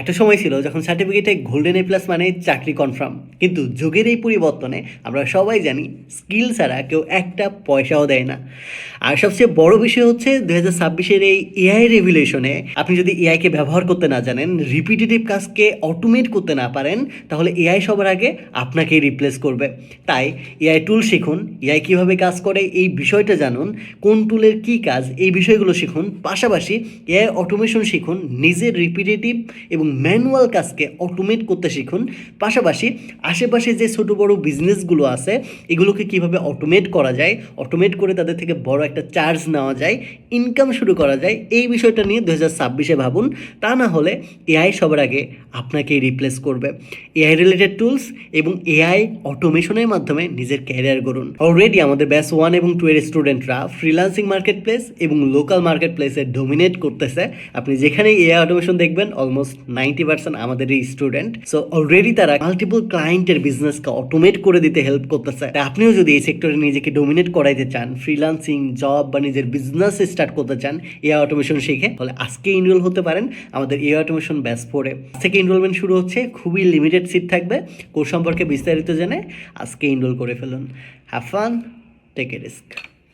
একটা সময় ছিল যখন সার্টিফিকেটে গোল্ডেন এ প্লাস মানে চাকরি কনফার্ম, কিন্তু যুগের এই পরিবর্তনে আমরা সবাই জানি স্কিল ছাড়া কেউ একটা পয়সাও দেয় না। আর সবচেয়ে বড় বিষয় হচ্ছে 2026-এর এই এআই রেভলিউশনে আপনি যদি এআইকে ব্যবহার করতে না জানেন, রিপিটেটিভ কাজকে অটোমেট করতে না পারেন, তাহলে এআই সবার আগে আপনাকেই রিপ্লেস করবে। তাই এআই টুল শিখুন, এআই কীভাবে কাজ করে এই বিষয়টা জানুন, কোন টুলের কী কাজ এই বিষয়গুলো শিখুন, পাশাপাশি এআই অটোমেশন শিখুন, নিজের রিপিটেটিভ এবং ম্যানুয়াল কাজকে অটোমেট করতে শিখুন। পাশাপাশি আশেপাশে যে ছোটো বড়ো বিজনেসগুলো আছে এগুলোকে কীভাবে অটোমেট করা যায়, অটোমেট করে তাদের থেকে বড় একটা চার্জ নেওয়া যায়, ইনকাম শুরু করা যায়, এই বিষয়টা নিয়ে 2026-এ ভাবুন। তা না হলে এআই সবার আগে আপনাকেই রিপ্লেস করবে। এআই রিলেটেড টুলস এবং এআই অটোমেশনের মাধ্যমে নিজের ক্যারিয়ার গড়ুন। অলরেডি আমাদের ব্যাচ 1 এবং 2 এর স্টুডেন্টরা ফ্রিল্যান্সিং মার্কেট প্লেস এবং লোকাল মার্কেট প্লেসে ডোমিনেট করতেছে। আপনি যেখানে এআই অটোমেশন দেখবেন অলমোস্ট 90% আমাদের এই স্টুডেন্ট। সো অলরেডি তারা মাল্টিপল ক্লায়েন্টের বিজনেসকে অটোমেট করে দিতে হেল্প করতেছে। তাই আপনিও যদি এই সেক্টরে নিজেকে ডোমিনেট করাইতে চান, ফ্রিল্যান্সিং জব বা নিজের বিজনেস স্টার্ট করতে চান এআই অটোমেশন শিখে, তাহলে আজকে এনরোল হতে পারেন আমাদের এআই অটোমেশন ব্যাচ 4-এ। থেকে এনরোলমেন্ট শুরু হচ্ছে, খুবই লিমিটেড সিট থাকবে। কোর্স সম্পর্কে বিস্তারিত জেনে আজকে এনরোল করে ফেলুন। Have fun, take a risk.